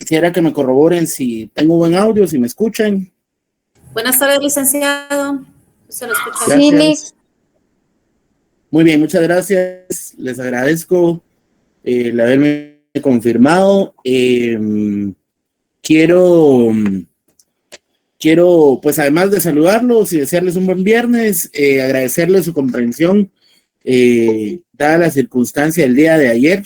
quisiera que me corroboren si tengo buen audio, si me escuchan. Buenas tardes, licenciado. Se lo escucha. Gracias. Muy bien, muchas gracias. Les agradezco el haberme confirmado. Quiero, pues además de saludarlos y desearles un buen viernes, agradecerles su comprensión, dada la circunstancia del día de ayer.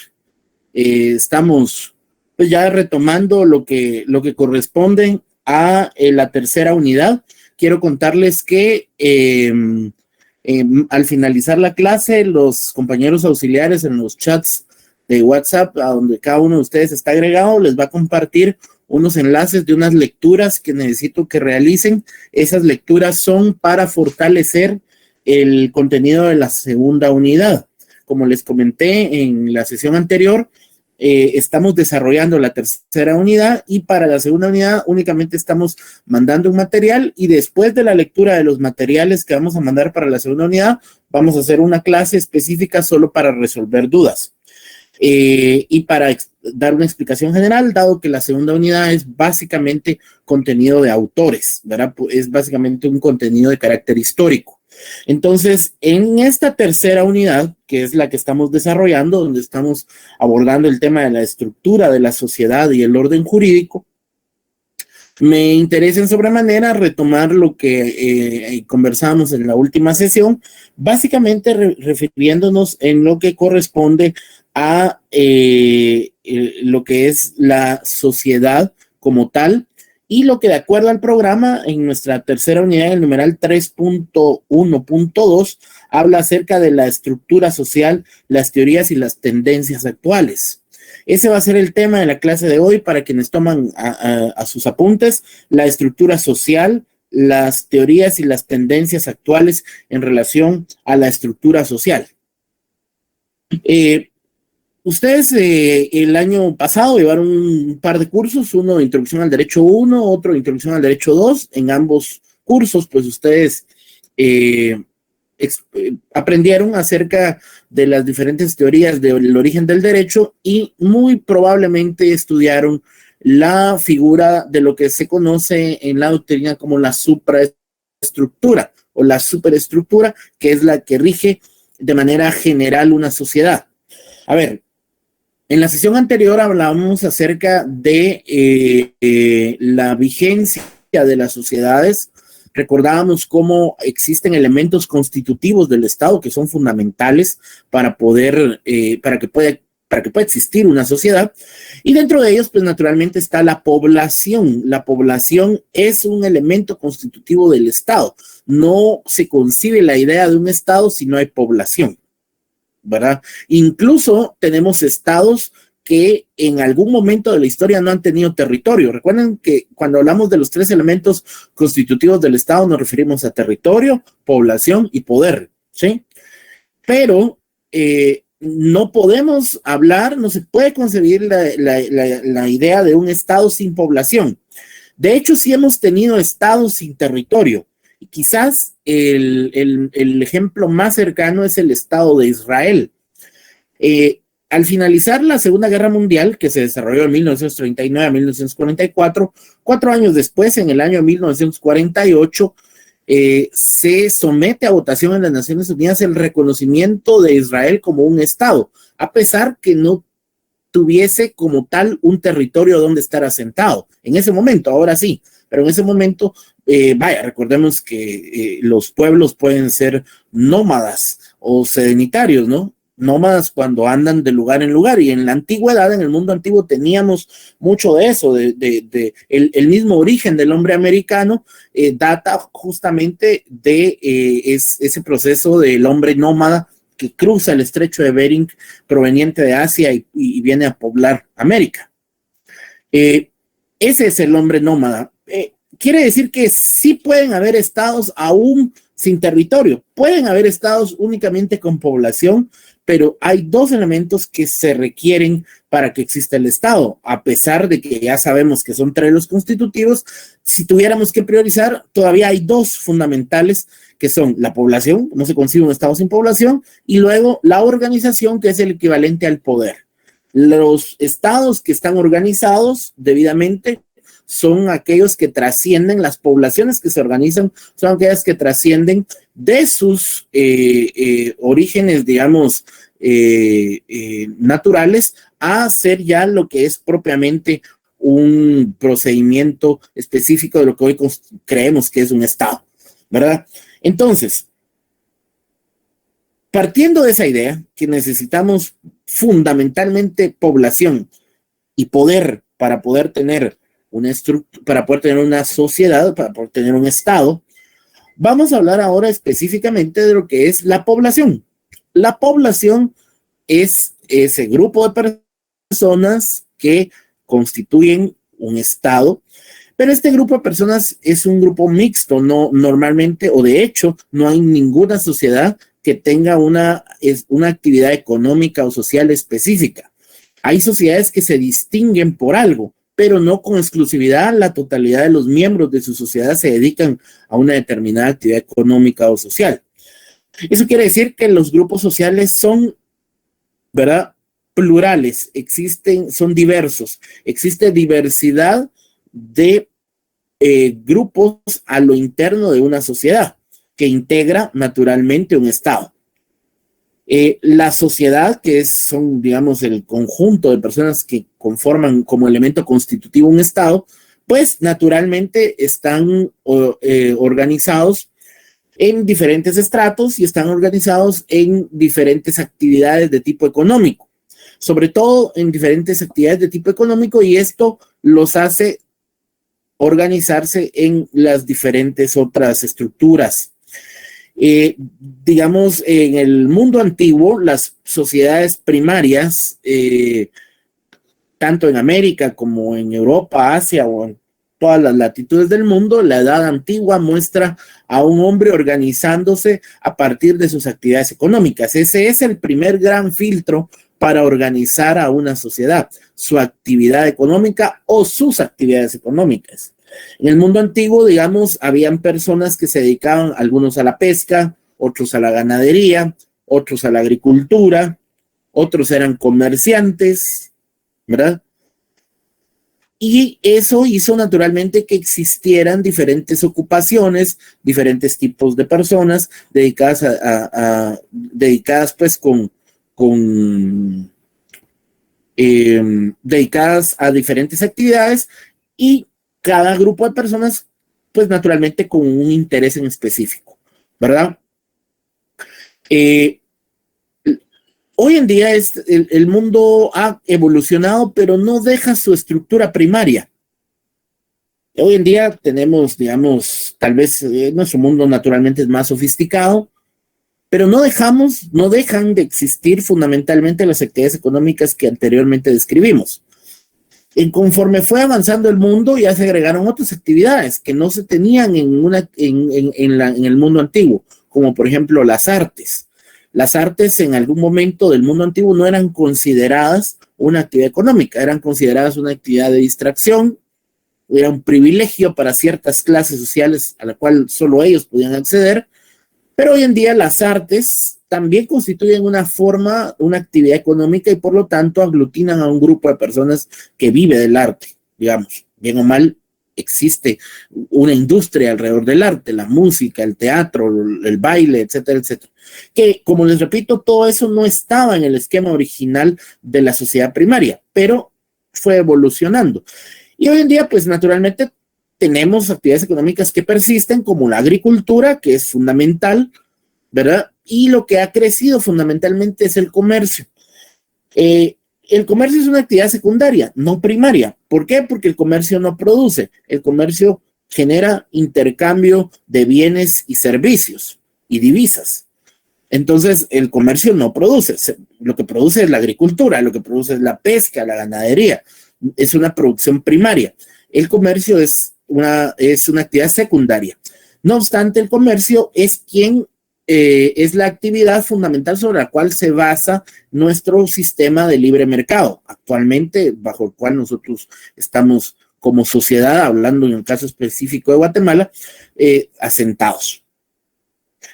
Estamos pues ya retomando lo que corresponde a la tercera unidad. Quiero contarles que al finalizar la clase, los compañeros auxiliares en los chats de WhatsApp, a donde cada uno de ustedes está agregado, les va a compartir unos enlaces de unas lecturas que necesito que realicen. Esas lecturas son para fortalecer el contenido de la segunda unidad. Como les comenté en la sesión anterior, estamos desarrollando la tercera unidad y para la segunda unidad únicamente estamos mandando un material y después de la lectura de los materiales que vamos a mandar para la segunda unidad, vamos a hacer una clase específica solo para resolver dudas. Y para dar una explicación general, dado que la segunda unidad es básicamente contenido de autores, ¿verdad? Es básicamente un contenido de carácter histórico. Entonces, en esta tercera unidad, que es la que estamos desarrollando, donde estamos abordando el tema de la estructura de la sociedad y el orden jurídico, me interesa en sobremanera retomar lo que conversamos en la última sesión, básicamente refiriéndonos en lo que corresponde a lo que es la sociedad como tal, y lo que de acuerdo al programa en nuestra tercera unidad, el numeral 3.1.2, habla acerca de la estructura social, las teorías y las tendencias actuales. Ese va a ser el tema de la clase de hoy para quienes toman a sus apuntes, la estructura social, las teorías y las tendencias actuales en relación a la estructura social. Ustedes el año pasado llevaron un par de cursos, uno de Introducción al Derecho 1, otro de Introducción al Derecho 2. En ambos cursos, pues ustedes aprendieron acerca de las diferentes teorías del origen del derecho y muy probablemente estudiaron la figura de lo que se conoce en la doctrina como la supraestructura o la superestructura, que es la que rige de manera general una sociedad. A ver, en la sesión anterior hablábamos acerca de la vigencia de las sociedades. Recordábamos cómo existen elementos constitutivos del Estado que son fundamentales para que pueda existir una sociedad. Y dentro de ellos, pues naturalmente está la población. La población es un elemento constitutivo del Estado. No se concibe la idea de un Estado si no hay población, ¿verdad? Incluso tenemos estados que en algún momento de la historia no han tenido territorio. Recuerden que cuando hablamos de los tres elementos constitutivos del Estado nos referimos a territorio, población y poder, ¿sí? Pero no podemos hablar, no se puede concebir la idea de un Estado sin población. De hecho, sí hemos tenido estados sin territorio. Y quizás el ejemplo más cercano es el Estado de Israel. Al finalizar la Segunda Guerra Mundial, que se desarrolló en 1939 a 1944, 4 años después, en el año 1948, se somete a votación en las Naciones Unidas el reconocimiento de Israel como un Estado, a pesar que no tuviese como tal un territorio donde estar asentado. En ese momento, ahora sí, pero en ese momento, recordemos que los pueblos pueden ser nómadas o sedentarios, ¿no? Nómadas cuando andan de lugar en lugar, y en la antigüedad, en el mundo antiguo, teníamos mucho de eso, el mismo origen del hombre americano data justamente de ese proceso del hombre nómada que cruza el estrecho de Bering proveniente de Asia y viene a poblar América. Ese es el hombre nómada. Quiere decir que sí pueden haber estados aún sin territorio, pueden haber estados únicamente con población, pero hay dos elementos que se requieren para que exista el Estado, a pesar de que ya sabemos que son 3 los constitutivos. Si tuviéramos que priorizar, todavía hay 2 fundamentales, que son la población, no se concibe un Estado sin población, y luego la organización, que es el equivalente al poder. Los estados que están organizados debidamente son aquellos que trascienden, las poblaciones que se organizan son aquellas que trascienden de sus orígenes, digamos, naturales, a ser ya lo que es propiamente un procedimiento específico de lo que hoy creemos que es un estado, ¿verdad? Entonces, partiendo de esa idea que necesitamos fundamentalmente población y poder para poder tener una estructura, para poder tener una sociedad, para poder tener un estado, vamos a hablar ahora específicamente de lo que es la población. La población es ese grupo de personas que constituyen un estado, pero este grupo de personas es un grupo mixto, no normalmente, o de hecho, no hay ninguna sociedad que tenga una actividad económica o social específica. Hay sociedades que se distinguen por algo, pero no con exclusividad. La totalidad de los miembros de su sociedad se dedican a una determinada actividad económica o social. Eso quiere decir que los grupos sociales son, ¿verdad?, plurales, son diversos, existe diversidad de grupos a lo interno de una sociedad que integra naturalmente un estado. La sociedad, que son, digamos, el conjunto de personas que conforman como elemento constitutivo un estado, pues naturalmente están organizados en diferentes estratos y están organizados en diferentes actividades de tipo económico, sobre todo en diferentes actividades de tipo económico, y esto los hace organizarse en las diferentes otras estructuras. Digamos, en el mundo antiguo, las sociedades primarias, tanto en América como en Europa, Asia o en todas las latitudes del mundo, la edad antigua muestra a un hombre organizándose a partir de sus actividades económicas. Ese es el primer gran filtro para organizar a una sociedad, su actividad económica o sus actividades económicas. En el mundo antiguo, digamos, habían personas que se dedicaban, algunos a la pesca, otros a la ganadería, otros a la agricultura, otros eran comerciantes, ¿verdad? Y eso hizo naturalmente que existieran diferentes ocupaciones, diferentes tipos de personas dedicadas dedicadas pues dedicadas a diferentes actividades, y cada grupo de personas, pues naturalmente con un interés en específico, ¿verdad? Hoy en día el mundo ha evolucionado, pero no deja su estructura primaria. Hoy en día tenemos, digamos, tal vez nuestro mundo naturalmente es más sofisticado, pero no dejan de existir fundamentalmente las actividades económicas que anteriormente describimos. Conforme fue avanzando el mundo, ya se agregaron otras actividades que no se tenían en el mundo antiguo, como por ejemplo las artes. Las artes en algún momento del mundo antiguo no eran consideradas una actividad económica, eran consideradas una actividad de distracción, era un privilegio para ciertas clases sociales a la cual solo ellos podían acceder, pero hoy en día las artes también constituyen una actividad económica, y por lo tanto aglutinan a un grupo de personas que vive del arte, digamos, bien o mal. Existe una industria alrededor del arte, la música, el teatro, el baile, etcétera, etcétera. Que, como les repito, todo eso no estaba en el esquema original de la sociedad primaria, pero fue evolucionando. Y hoy en día, pues naturalmente, tenemos actividades económicas que persisten, como la agricultura, que es fundamental, ¿verdad? Y lo que ha crecido fundamentalmente es el comercio. El comercio es una actividad secundaria, no primaria. ¿Por qué? Porque el comercio no produce. El comercio genera intercambio de bienes y servicios y divisas. Entonces, el comercio no produce. Lo que produce es la agricultura, lo que produce es la pesca, la ganadería. Es una producción primaria. El comercio es una actividad secundaria. No obstante, el comercio es la actividad fundamental sobre la cual se basa nuestro sistema de libre mercado, actualmente bajo el cual nosotros estamos como sociedad, hablando en el caso específico de Guatemala, asentados.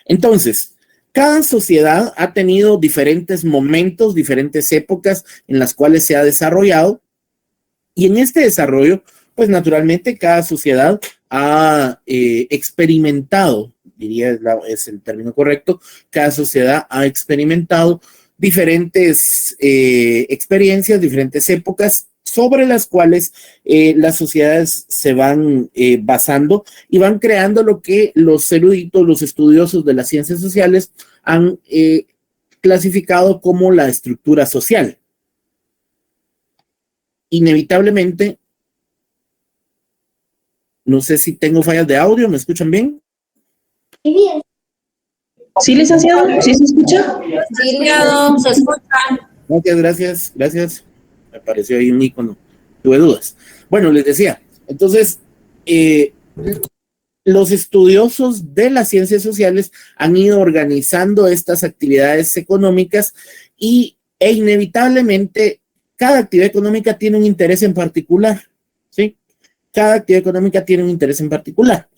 Entonces, Cada sociedad ha tenido diferentes momentos, diferentes épocas en las cuales se ha desarrollado, y en este desarrollo, pues naturalmente cada sociedad ha experimentado, diría es el término correcto, cada sociedad ha experimentado diferentes experiencias, diferentes épocas sobre las cuales las sociedades se van basando y van creando lo que los eruditos, los estudiosos de las ciencias sociales han clasificado como la estructura social. Inevitablemente, no sé si tengo fallas de audio, ¿me escuchan bien? Sí, licenciado, ¿sí se escucha? Sí, licenciado, se escucha. Gracias. Me apareció ahí un icono. Tuve dudas. Bueno, les decía, entonces, los estudiosos de las ciencias sociales han ido organizando estas actividades económicas e inevitablemente cada actividad económica tiene un interés en particular, ¿sí? Cada actividad económica tiene un interés en particular.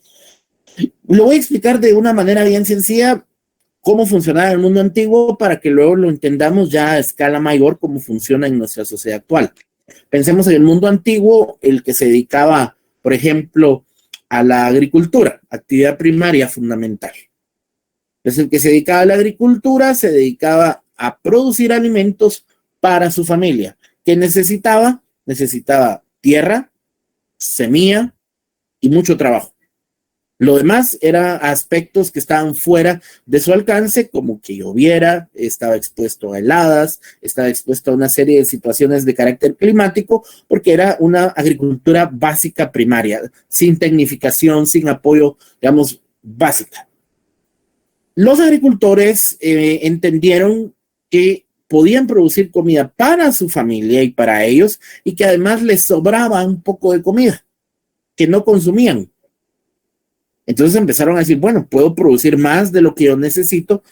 Lo voy a explicar de una manera bien sencilla cómo funcionaba el mundo antiguo para que luego lo entendamos ya a escala mayor cómo funciona en nuestra sociedad actual. Pensemos en el mundo antiguo, el que se dedicaba, por ejemplo, a la agricultura, actividad primaria fundamental. Es el que se dedicaba a la agricultura, se dedicaba a producir alimentos para su familia. ¿Qué necesitaba? Necesitaba tierra, semilla y mucho trabajo. Lo demás eran aspectos que estaban fuera de su alcance, como que lloviera, estaba expuesto a heladas, estaba expuesto a una serie de situaciones de carácter climático, porque era una agricultura básica primaria, sin tecnificación, sin apoyo, digamos, básica. Los agricultores entendieron que podían producir comida para su familia y para ellos, y que además les sobraba un poco de comida que no consumían. Entonces empezaron a decir, bueno, puedo producir más de lo que yo necesito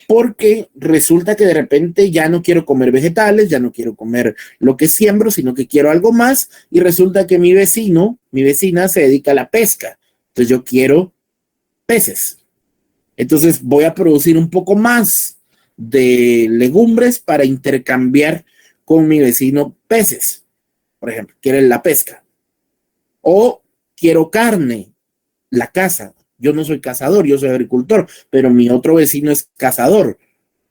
porque resulta que de repente ya no quiero comer vegetales, ya no quiero comer lo que siembro, sino que quiero algo más y resulta que mi vecina se dedica a la pesca. Entonces yo quiero peces. Entonces voy a producir un poco más de legumbres para intercambiar con mi vecino peces. Por ejemplo, quiere la pesca. O quiero carne. La caza. Yo no soy cazador, yo soy agricultor, pero mi otro vecino es cazador,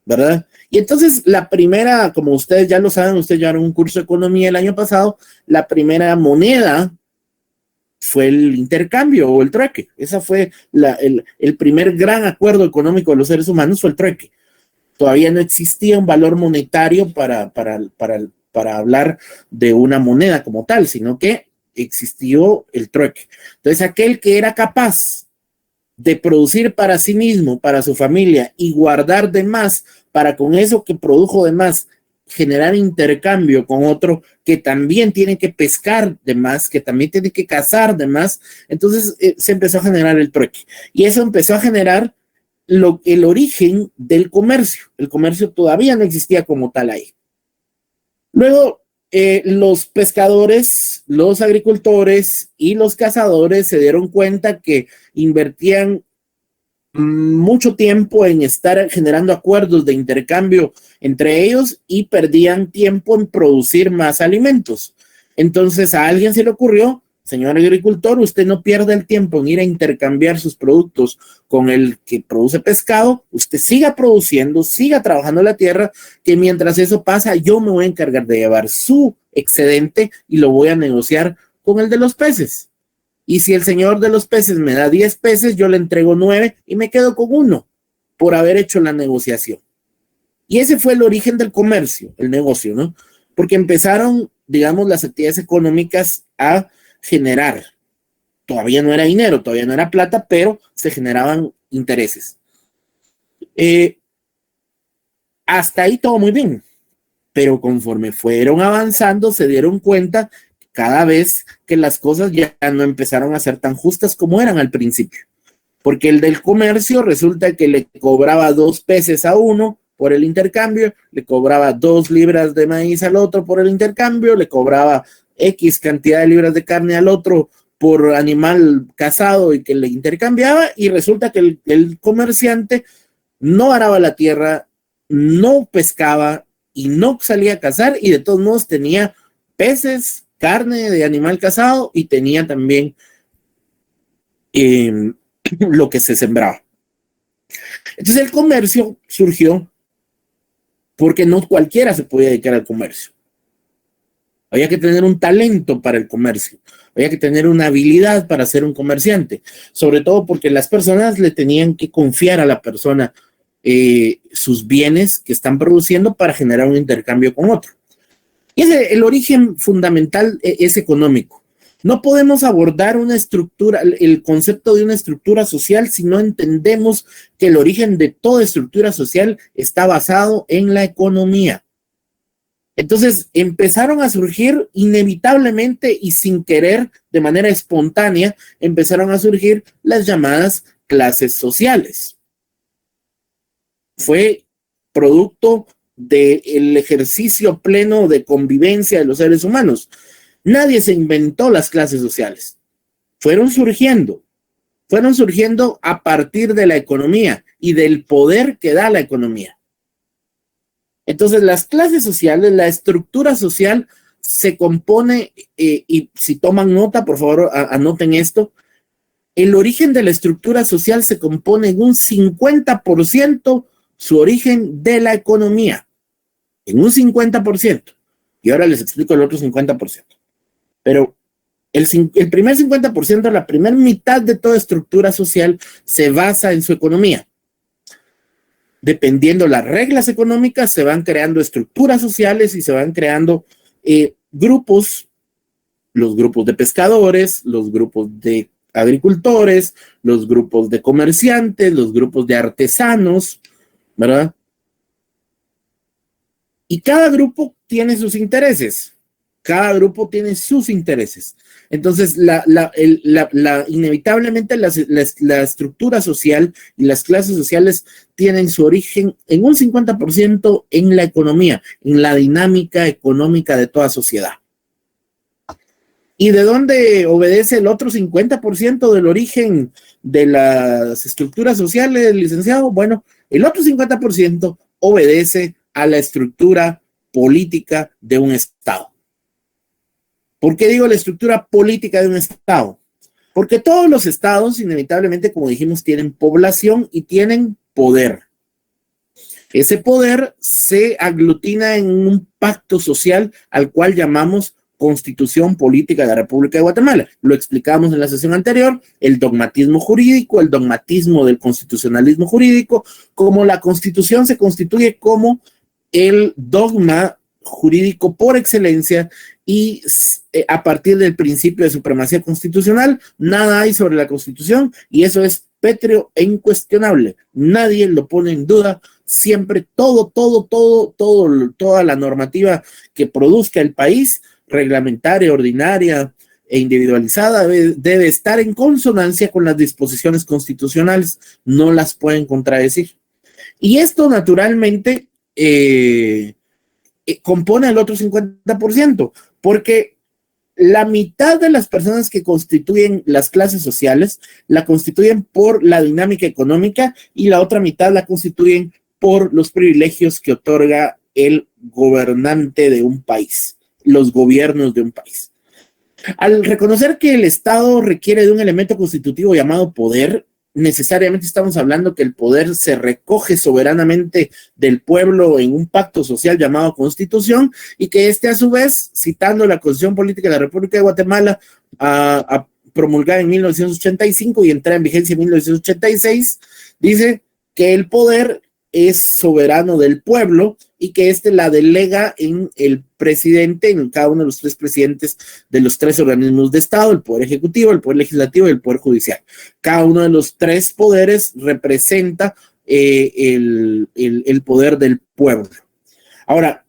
¿verdad? Y entonces la primera, como ustedes ya lo saben, ustedes llevaron un curso de economía el año pasado, la primera moneda fue el intercambio o el trueque. Esa fue el primer gran acuerdo económico de los seres humanos, fue el trueque. Todavía no existía un valor monetario para hablar de una moneda como tal, sino que existió el trueque. Entonces, aquel que era capaz de producir para sí mismo, para su familia y guardar de más, para con eso que produjo de más, generar intercambio con otro que también tiene que pescar de más, que también tiene que cazar de más, entonces se empezó a generar el trueque. Y eso empezó a generar el origen del comercio. El comercio todavía no existía como tal ahí. Luego, los pescadores, los agricultores y los cazadores se dieron cuenta que invertían mucho tiempo en estar generando acuerdos de intercambio entre ellos y perdían tiempo en producir más alimentos. Entonces a alguien se le ocurrió, señor agricultor, usted no pierda el tiempo en ir a intercambiar sus productos con el que produce pescado, usted siga produciendo, siga trabajando la tierra, que mientras eso pasa yo me voy a encargar de llevar su excedente y lo voy a negociar con el de los peces. Y si el señor de los peces me da 10 peces, yo le entrego 9 y me quedo con 1 por haber hecho la negociación. Y ese fue el origen del comercio, el negocio, ¿no? Porque empezaron, digamos, las actividades económicas a generar. Todavía no era dinero, todavía no era plata, pero se generaban intereses. Hasta ahí todo muy bien, pero conforme fueron avanzando se dieron cuenta cada vez que las cosas ya no empezaron a ser tan justas como eran al principio, porque el del comercio resulta que le cobraba 2 peces a uno por el intercambio, le cobraba 2 libras de maíz al otro por el intercambio, le cobraba X cantidad de libras de carne al otro por animal cazado y que le intercambiaba, y resulta que el comerciante no araba la tierra, no pescaba y no salía a cazar, y de todos modos tenía peces, carne de animal cazado, y tenía también lo que se sembraba. Entonces el comercio surgió porque no cualquiera se podía dedicar al comercio. Había que tener un talento para el comercio, había que tener una habilidad para ser un comerciante, sobre todo porque las personas le tenían que confiar a la persona sus bienes que están produciendo para generar un intercambio con otro. Y el origen fundamental es económico. No podemos abordar una estructura, el concepto de una estructura social, si no entendemos que el origen de toda estructura social está basado en la economía. Entonces empezaron a surgir inevitablemente y sin querer, de manera espontánea, empezaron a surgir las llamadas clases sociales. Fue producto del ejercicio pleno de convivencia de los seres humanos. Nadie se inventó las clases sociales. Fueron surgiendo a partir de la economía y del poder que da la economía. Entonces, las clases sociales, la estructura social se compone, y si toman nota, por favor, anoten esto, el origen de la estructura social se compone en un 50% su origen de la economía, en un 50%. Y ahora les explico el otro 50%. Pero el primer 50%, la primera mitad de toda estructura social se basa en su economía. Dependiendo las reglas económicas, se van creando estructuras sociales y se van creando grupos, los grupos de pescadores, los grupos de agricultores, los grupos de comerciantes, los grupos de artesanos, ¿verdad? Y cada grupo tiene sus intereses. Cada grupo tiene sus intereses. Entonces, inevitablemente la estructura social y las clases sociales tienen su origen en un 50% en la economía, en la dinámica económica de toda sociedad. ¿Y de dónde obedece el otro 50% del origen de las estructuras sociales, licenciado? Bueno, el otro 50% obedece a la estructura política de un Estado. ¿Por qué digo la estructura política de un Estado? Porque todos los estados, inevitablemente, como dijimos, tienen población y tienen poder. Ese poder se aglutina en un pacto social al cual llamamos Constitución Política de la República de Guatemala. Lo explicamos en la sesión anterior, el dogmatismo jurídico, el dogmatismo del constitucionalismo jurídico, como la Constitución se constituye como el dogma jurídico por excelencia y a partir del principio de supremacía constitucional, nada hay sobre la Constitución y eso es pétreo e incuestionable. Nadie lo pone en duda. Siempre toda la normativa que produzca el país, reglamentaria, ordinaria e individualizada, debe estar en consonancia con las disposiciones constitucionales. No las pueden contradecir. Y esto naturalmente compone el otro 50%, porque la mitad de las personas que constituyen las clases sociales la constituyen por la dinámica económica y la otra mitad la constituyen por los privilegios que otorga el gobernante de un país, los gobiernos de un país. Al reconocer que el Estado requiere de un elemento constitutivo llamado poder, necesariamente estamos hablando que el poder se recoge soberanamente del pueblo en un pacto social llamado Constitución y que este a su vez, citando la Constitución Política de la República de Guatemala, promulgada en 1985 y entrada en vigencia en 1986, dice que el poder es soberano del pueblo y que éste la delega en el presidente, en cada uno de los tres presidentes de los tres organismos de Estado, el Poder Ejecutivo, el Poder Legislativo y el Poder Judicial. Cada uno de los tres poderes representa el poder del pueblo. Ahora,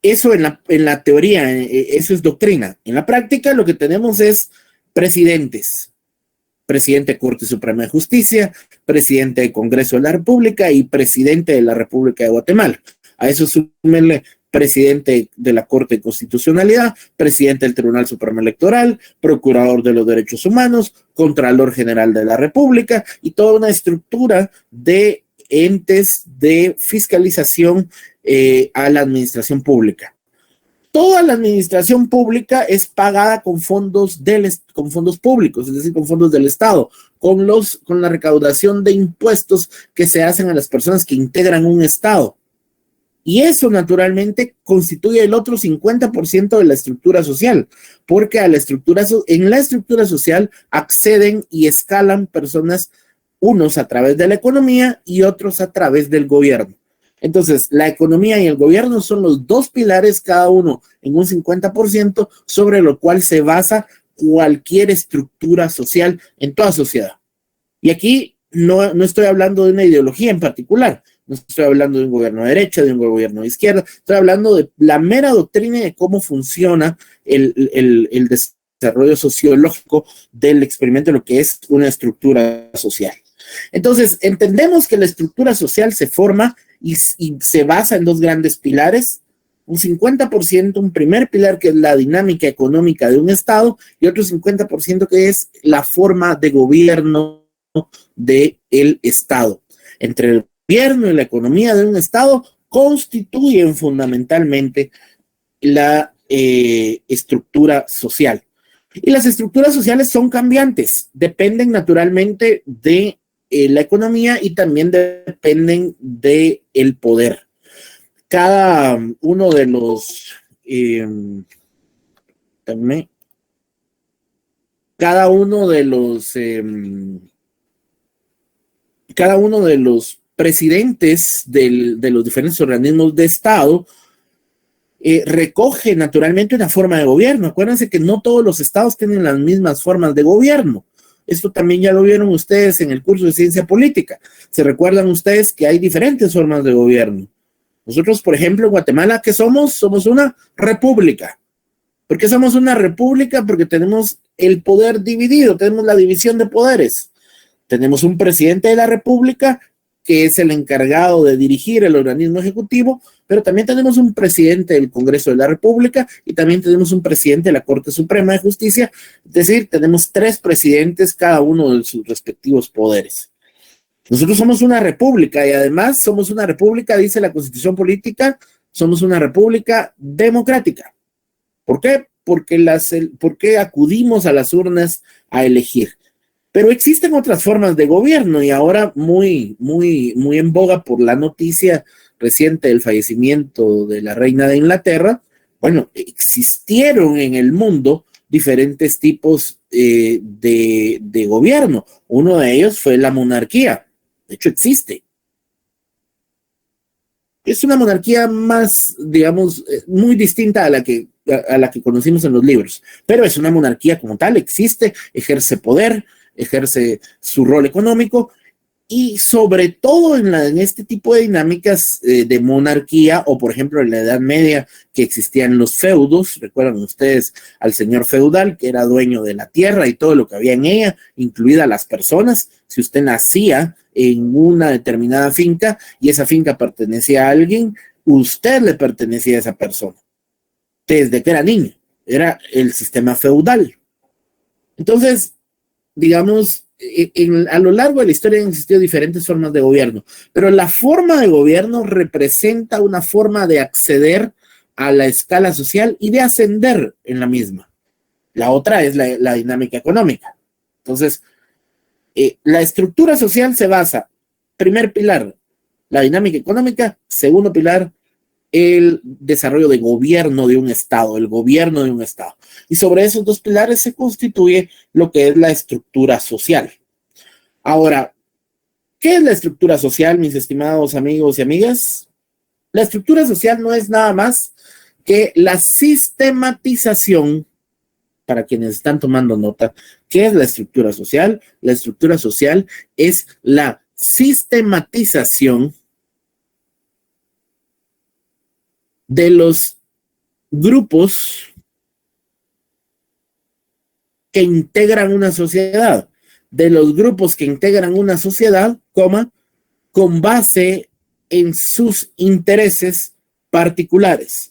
eso en la teoría, eso es doctrina. En la práctica lo que tenemos es presidentes. Presidente de Corte Suprema de Justicia, presidente del Congreso de la República y presidente de la República de Guatemala. A eso súmenle presidente de la Corte de Constitucionalidad, presidente del Tribunal Supremo Electoral, procurador de los derechos humanos, Contralor General de la República y toda una estructura de entes de fiscalización a la administración pública. Toda la administración pública es pagada con fondos públicos, es decir, con fondos del Estado, con la recaudación de impuestos que se hacen a las personas que integran un Estado. Y eso naturalmente constituye el otro 50% de la estructura social, porque en la estructura social acceden y escalan personas, unos a través de la economía y otros a través del gobierno. Entonces, la economía y el gobierno son los dos pilares, cada uno en un 50%, sobre lo cual se basa cualquier estructura social en toda sociedad. Y aquí no estoy hablando de una ideología en particular, no estoy hablando de un gobierno de derecha, de un gobierno de izquierda, estoy hablando de la mera doctrina de cómo funciona el desarrollo sociológico del experimento de lo que es una estructura social. Entonces, entendemos que la estructura social se forma y se basa en dos grandes pilares, un 50%, un primer pilar que es la dinámica económica de un Estado y otro 50% que es la forma de gobierno del Estado. Entre el gobierno y la economía de un Estado constituyen fundamentalmente la estructura social. Y las estructuras sociales son cambiantes, dependen naturalmente de la economía y también dependen del poder. Cada uno de los presidentes de los diferentes organismos de Estado recoge naturalmente una forma de gobierno. Acuérdense que no todos los estados tienen las mismas formas de gobierno. Esto también ya lo vieron ustedes en el curso de ciencia política. Se recuerdan ustedes que hay diferentes formas de gobierno. Nosotros, por ejemplo, en Guatemala, ¿qué somos? Somos una república. ¿Por qué somos una república? Porque tenemos el poder dividido, tenemos la división de poderes. Tenemos un presidente de la república que es el encargado de dirigir el organismo ejecutivo, pero también tenemos un presidente del Congreso de la República y también tenemos un presidente de la Corte Suprema de Justicia, es decir, tenemos 3 presidentes, cada uno de sus respectivos poderes. Nosotros somos una república y además somos una república, dice la Constitución Política, somos una república democrática. ¿Por qué? Porque acudimos a las urnas a elegir. Pero existen otras formas de gobierno y ahora muy en boga por la noticia reciente del fallecimiento de la reina de Inglaterra. Bueno, existieron en el mundo diferentes tipos de gobierno. Uno de ellos fue la monarquía. De hecho, existe. Es una monarquía más, digamos, muy distinta a la que conocimos en los libros, pero es una monarquía como tal, existe, ejerce poder, ejerce su rol económico y sobre todo en este tipo de dinámicas de monarquía o por ejemplo en la Edad Media que existían los feudos. Recuerdan ustedes al señor feudal que era dueño de la tierra y todo lo que había en ella, incluidas las personas. Si usted nacía en una determinada finca y esa finca pertenecía a alguien, usted le pertenecía a esa persona desde que era niño. Era el sistema feudal. Entonces, digamos, a lo largo de la historia han existido diferentes formas de gobierno, pero la forma de gobierno representa una forma de acceder a la escala social y de ascender en la misma. La otra es la dinámica económica. Entonces, la estructura social se basa, primer pilar, la dinámica económica, segundo pilar, el desarrollo de gobierno de un Estado, el gobierno de un Estado. Y sobre esos dos pilares se constituye lo que es la estructura social. Ahora, ¿qué es la estructura social, mis estimados amigos y amigas? La estructura social no es nada más que la sistematización, para quienes están tomando nota, ¿qué es la estructura social? La estructura social es la sistematización de los grupos que integran una sociedad, con base en sus intereses particulares,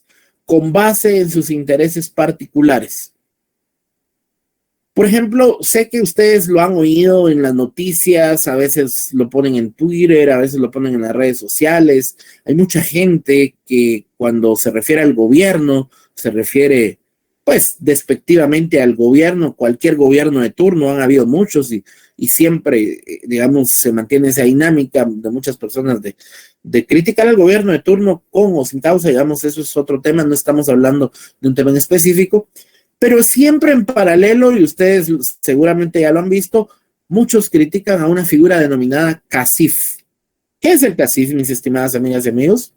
Por ejemplo, sé que ustedes lo han oído en las noticias, a veces lo ponen en Twitter, a veces lo ponen en las redes sociales. Hay mucha gente que cuando se refiere al gobierno, se refiere pues despectivamente al gobierno, cualquier gobierno de turno, han habido muchos y siempre, digamos, se mantiene esa dinámica de muchas personas de criticar al gobierno de turno con o sin causa, digamos, eso es otro tema, no estamos hablando de un tema en específico. Pero siempre en paralelo, y ustedes seguramente ya lo han visto, muchos critican a una figura denominada CACIF. ¿Qué es el CACIF, mis estimadas amigas y amigos?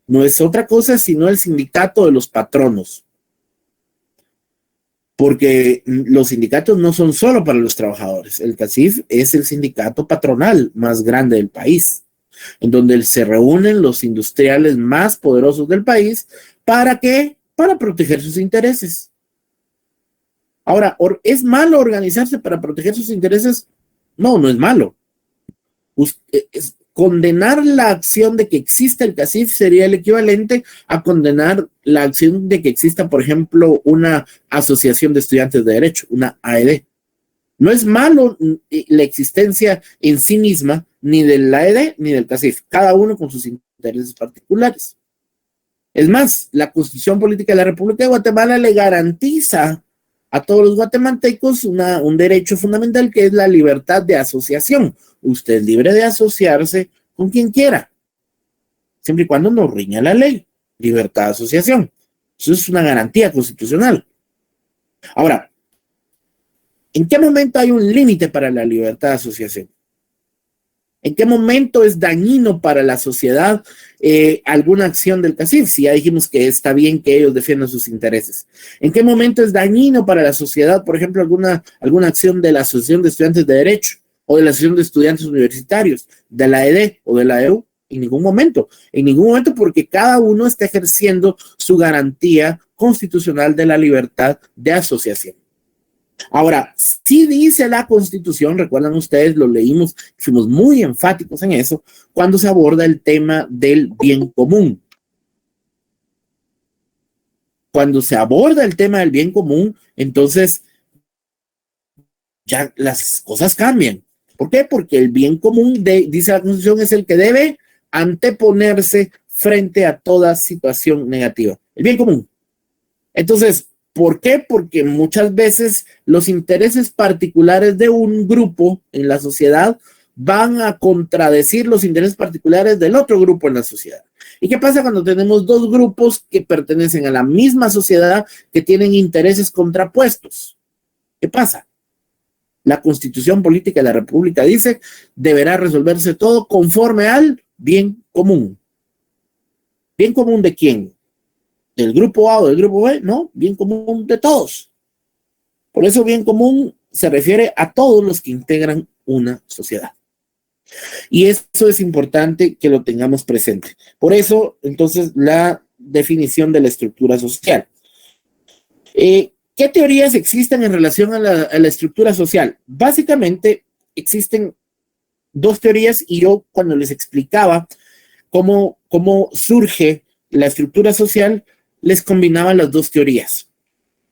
No es otra cosa sino el sindicato de los patronos. Porque los sindicatos no son solo para los trabajadores. El CACIF es el sindicato patronal más grande del país, en donde se reúnen los industriales más poderosos del país. ¿Para qué? Para proteger sus intereses. Ahora, ¿es malo organizarse para proteger sus intereses? No, no es malo. Condenar la acción de que exista el CACIF sería el equivalente a condenar la acción de que exista, por ejemplo, una asociación de estudiantes de derecho, una AED. No es malo la existencia en sí misma ni de la AED ni del CACIF, cada uno con sus intereses particulares. Es más, la Constitución Política de la República de Guatemala le garantiza a todos los guatemaltecos un derecho fundamental que es la libertad de asociación. Usted es libre de asociarse con quien quiera, siempre y cuando no riña la ley. Libertad de asociación. Eso es una garantía constitucional. Ahora, ¿en qué momento hay un límite para la libertad de asociación? ¿En qué momento es dañino para la sociedad alguna acción del CACIF? Si ya dijimos que está bien que ellos defiendan sus intereses. ¿En qué momento es dañino para la sociedad, por ejemplo, alguna acción de la Asociación de Estudiantes de Derecho o de la Asociación de Estudiantes Universitarios, de la ED o de la EU? En ningún momento. En ningún momento, porque cada uno está ejerciendo su garantía constitucional de la libertad de asociación. Ahora, sí dice la Constitución, recuerdan ustedes, lo leímos, fuimos muy enfáticos en eso, cuando se aborda el tema del bien común. Cuando se aborda el tema del bien común, entonces ya las cosas cambian. ¿Por qué? Porque el bien común, dice la Constitución, es el que debe anteponerse frente a toda situación negativa. El bien común. Entonces, ¿por qué? Porque muchas veces los intereses particulares de un grupo en la sociedad van a contradecir los intereses particulares del otro grupo en la sociedad. ¿Y qué pasa cuando tenemos dos grupos que pertenecen a la misma sociedad que tienen intereses contrapuestos? ¿Qué pasa? La Constitución Política de la República dice, deberá resolverse todo conforme al bien común. ¿Bien común de quién? ¿Del grupo A o del grupo B? No, bien común de todos. Por eso bien común se refiere a todos los que integran una sociedad. Y eso es importante que lo tengamos presente. Por eso, entonces, la definición de la estructura social. ¿Qué teorías existen en relación a la estructura social? Básicamente, existen dos teorías y yo cuando les explicaba cómo surge la estructura social, les combinaba las dos teorías.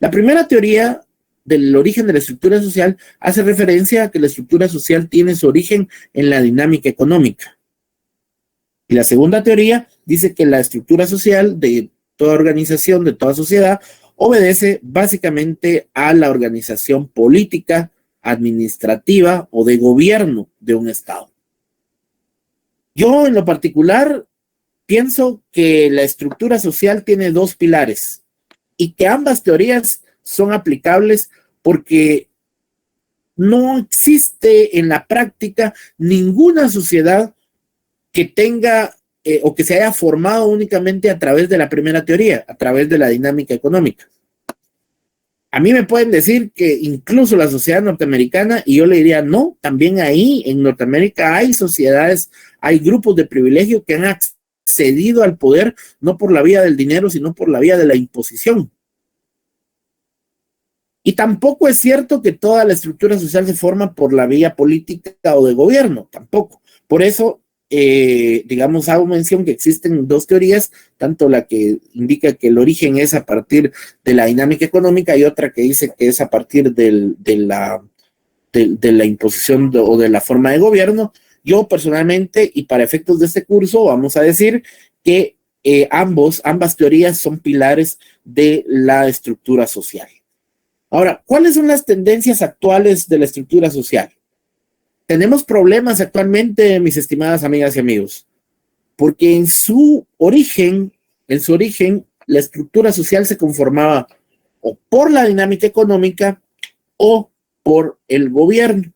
La primera teoría del origen de la estructura social hace referencia a que la estructura social tiene su origen en la dinámica económica. Y la segunda teoría dice que la estructura social de toda organización, de toda sociedad, obedece básicamente a la organización política, administrativa o de gobierno de un estado. Yo en lo particular pienso que la estructura social tiene dos pilares y que ambas teorías son aplicables porque no existe en la práctica ninguna sociedad que tenga o que se haya formado únicamente a través de la primera teoría, a través de la dinámica económica. A mí me pueden decir que incluso la sociedad norteamericana, y yo le diría no, también ahí en Norteamérica hay sociedades, hay grupos de privilegio que han accedido al poder no por la vía del dinero, sino por la vía de la imposición. Y tampoco es cierto que toda la estructura social se forma por la vía política o de gobierno, tampoco. Por eso digamos, hago mención que existen dos teorías, tanto la que indica que el origen es a partir de la dinámica económica y otra que dice que es a partir de la imposición o de la forma de gobierno. Yo personalmente, y para efectos de este curso, vamos a decir que ambas teorías son pilares de la estructura social. Ahora, ¿cuáles son las tendencias actuales de la estructura social? Tenemos problemas actualmente, mis estimadas amigas y amigos, porque en su origen, la estructura social se conformaba o por la dinámica económica o por el gobierno.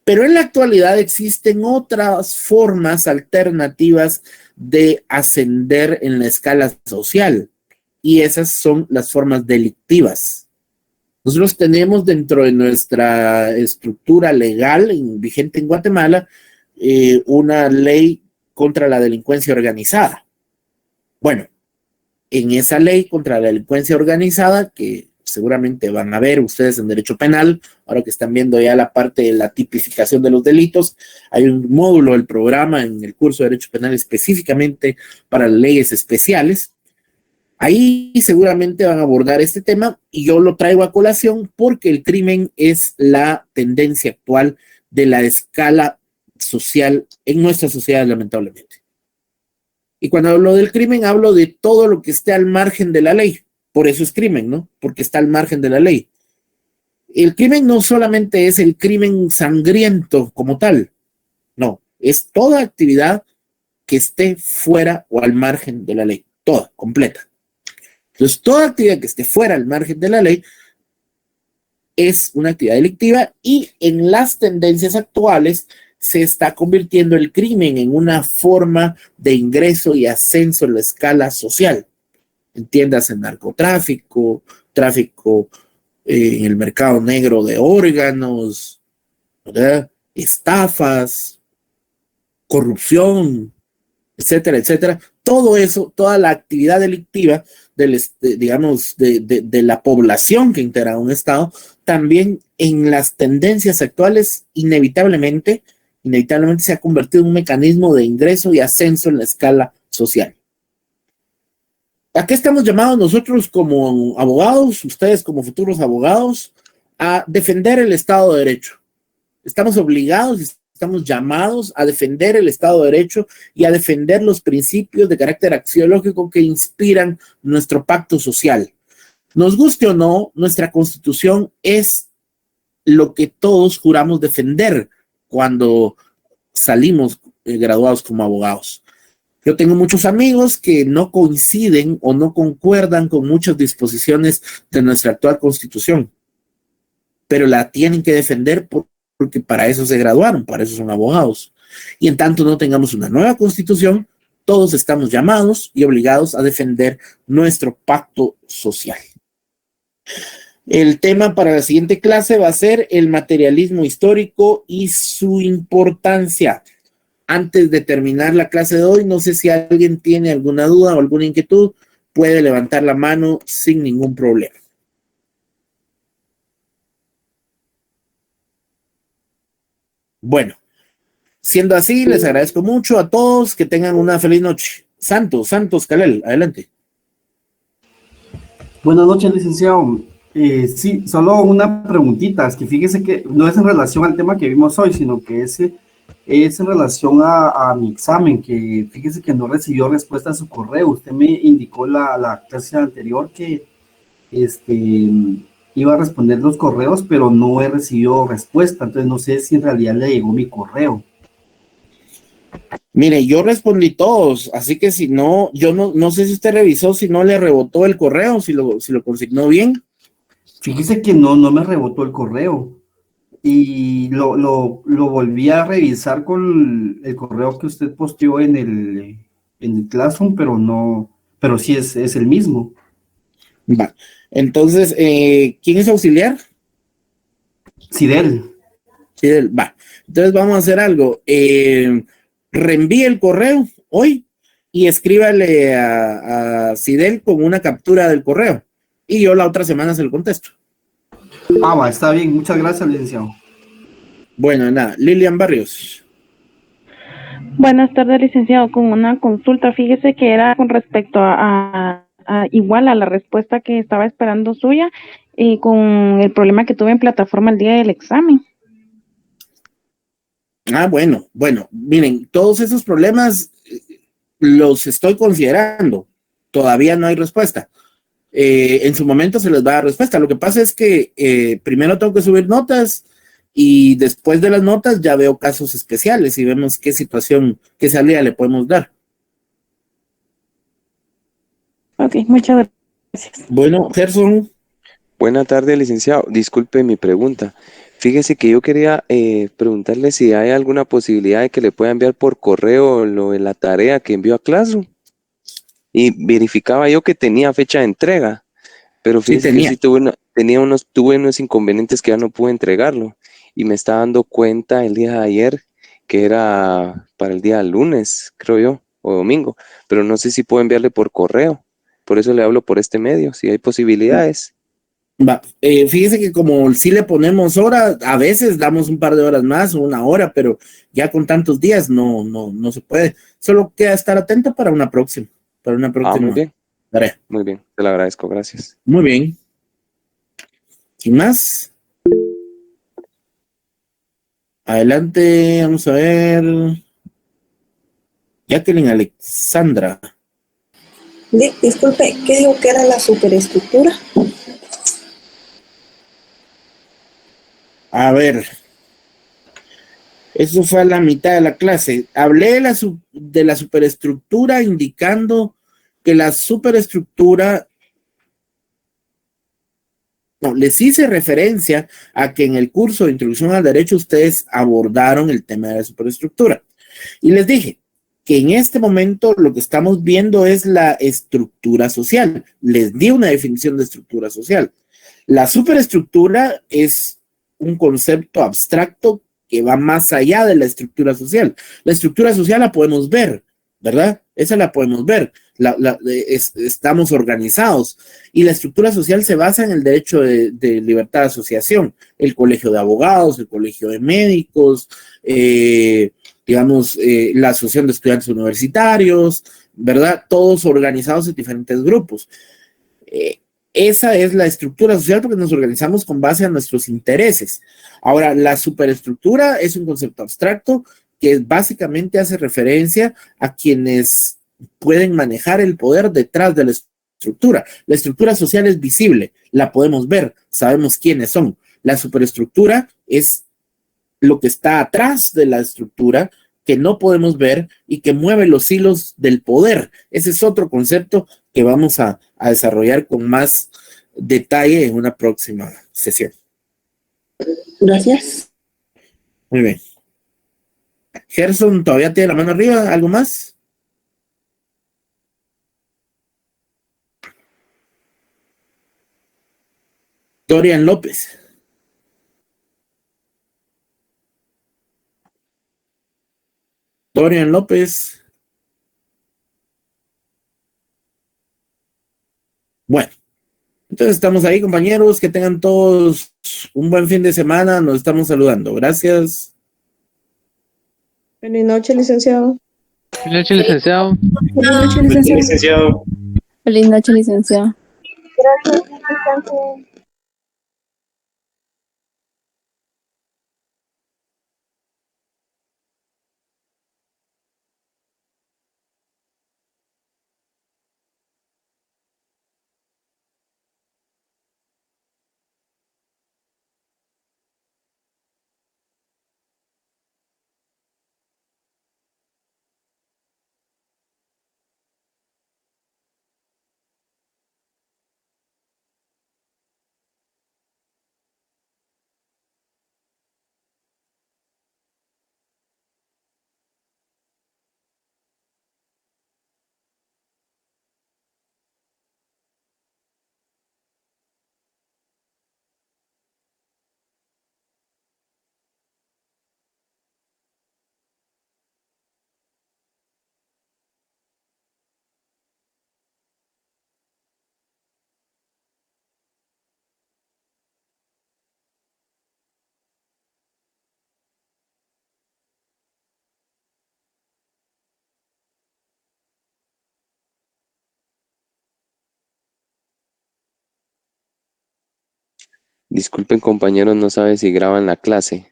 Pero en la actualidad existen otras formas alternativas de ascender en la escala social, y esas son las formas delictivas. Nosotros tenemos dentro de nuestra estructura legal vigente en Guatemala una ley contra la delincuencia organizada. Bueno, en esa ley contra la delincuencia organizada, que seguramente van a ver ustedes en derecho penal, ahora que están viendo ya la parte de la tipificación de los delitos, hay un módulo del programa en el curso de derecho penal específicamente para leyes especiales. Ahí seguramente van a abordar este tema y yo lo traigo a colación porque el crimen es la tendencia actual de la escala social en nuestra sociedad, lamentablemente. Y cuando hablo del crimen, hablo de todo lo que esté al margen de la ley. Por eso es crimen, ¿no? Porque está al margen de la ley. El crimen no solamente es el crimen sangriento como tal, no, es toda actividad que esté fuera o al margen de la ley, toda, completa. Entonces, toda actividad que esté fuera al margen de la ley es una actividad delictiva y en las tendencias actuales se está convirtiendo el crimen en una forma de ingreso y ascenso en la escala social. Entiéndase narcotráfico, tráfico en el mercado negro de órganos, ¿verdad? Estafas, corrupción, etcétera, etcétera. Todo eso, toda la actividad delictiva de la población que integra un Estado, también en las tendencias actuales inevitablemente se ha convertido en un mecanismo de ingreso y ascenso en la escala social. ¿A qué estamos llamados nosotros como abogados, ustedes como futuros abogados? A defender el Estado de Derecho. Estamos obligados y estamos llamados a defender el Estado de Derecho y a defender los principios de carácter axiológico que inspiran nuestro pacto social. Nos guste o no, nuestra Constitución es lo que todos juramos defender cuando salimos graduados como abogados. Yo tengo muchos amigos que no coinciden o no concuerdan con muchas disposiciones de nuestra actual Constitución, pero la tienen que defender porque para eso se graduaron, para eso son abogados. Y en tanto no tengamos una nueva Constitución, todos estamos llamados y obligados a defender nuestro pacto social. El tema para la siguiente clase va a ser el materialismo histórico y su importancia. Antes de terminar la clase de hoy, no sé si alguien tiene alguna duda o alguna inquietud, puede levantar la mano sin ningún problema. Bueno, siendo así, les agradezco mucho a todos, que tengan una feliz noche. Santos Calel, adelante. Buenas noches, licenciado. Sí, solo una preguntita, es que fíjese que no es en relación al tema que vimos hoy, sino que es en relación a mi examen, que fíjese que no recibió respuesta a su correo. Usted me indicó la clase anterior que iba a responder los correos, pero no he recibido respuesta, entonces no sé si en realidad le llegó mi correo. Mire, yo respondí todos, así que si no, yo no sé si usted revisó, si no le rebotó el correo, si lo consignó bien. Fíjese que no me rebotó el correo. Y lo volví a revisar con el correo que usted posteó en el Classroom, pero sí es el mismo. Va. Entonces, ¿quién es auxiliar? Sidel. Va. Entonces vamos a hacer algo. Reenvíe el correo hoy y escríbale a Sidel con una captura del correo. Y yo la otra semana se lo contesto. Va, está bien. Muchas gracias, licenciado. Bueno, nada. Lilian Barrios. Buenas tardes, licenciado. Con una consulta, fíjese que era con respecto igual a la respuesta que estaba esperando suya, con el problema que tuve en plataforma el día del examen. Ah, bueno, miren, todos esos problemas los estoy considerando. Todavía no hay respuesta. En su momento se les va a dar respuesta. Lo que pasa es que primero tengo que subir notas y después de las notas ya veo casos especiales y vemos qué situación, qué salida le podemos dar. Ok, muchas gracias. Bueno, Gerson. Buenas tardes, licenciado. Disculpe mi pregunta. Fíjese que yo quería preguntarle si hay alguna posibilidad de que le pueda enviar por correo lo de la tarea que envió a Classroom. Y verificaba yo que tenía fecha de entrega, pero Sí, fíjese que tenía. sí tuve unos inconvenientes que ya no pude entregarlo. Y me estaba dando cuenta el día de ayer que era para el día lunes, creo yo, o domingo, pero no sé si puedo enviarle por correo. Por eso le hablo por este medio, si hay posibilidades. Va, fíjese que como si le ponemos hora, a veces damos un par de horas más o una hora, pero ya con tantos días no se puede. Solo queda estar atento para una Ah, muy próxima bien. tarea. Muy bien, te lo agradezco, gracias. Muy bien. ¿Quién más? Adelante, vamos a ver. Jacqueline Alexandra. Disculpe, ¿qué dijo que era la superestructura? A ver, eso fue a la mitad de la clase. Hablé de la superestructura indicando que la superestructura. No, les hice referencia a que en el curso de Introducción al Derecho ustedes abordaron el tema de la superestructura. Y les dije que en este momento lo que estamos viendo es la estructura social. Les di una definición de estructura social. La superestructura es un concepto abstracto que va más allá de la estructura social. La estructura social la podemos ver, ¿verdad? Esa la podemos ver. Estamos organizados y la estructura social se basa en el derecho de libertad de asociación, el colegio de abogados, el colegio de médicos, digamos, la asociación de estudiantes universitarios, ¿verdad? Todos organizados en diferentes grupos. Esa es la estructura social porque nos organizamos con base a nuestros intereses. Ahora, la superestructura es un concepto abstracto que básicamente hace referencia a quienes pueden manejar el poder detrás de la estructura. La estructura social es visible, la podemos ver, sabemos quiénes son. La superestructura es lo que está atrás de la estructura que no podemos ver y que mueve los hilos del poder. Ese es otro concepto que vamos a desarrollar con más detalle en una próxima sesión. Gracias. Muy bien. Gerson, ¿todavía tiene la mano arriba? ¿Algo más? Dorian López. Dorian López. Bueno, entonces estamos ahí, compañeros. Que tengan todos un buen fin de semana. Nos estamos saludando. Gracias. Buenas noches, licenciado. Buenas noches, licenciado. Buenas noches, licenciado. Feliz noche, licenciado. Gracias, descanse. Disculpen compañeros, no sabe si graban la clase.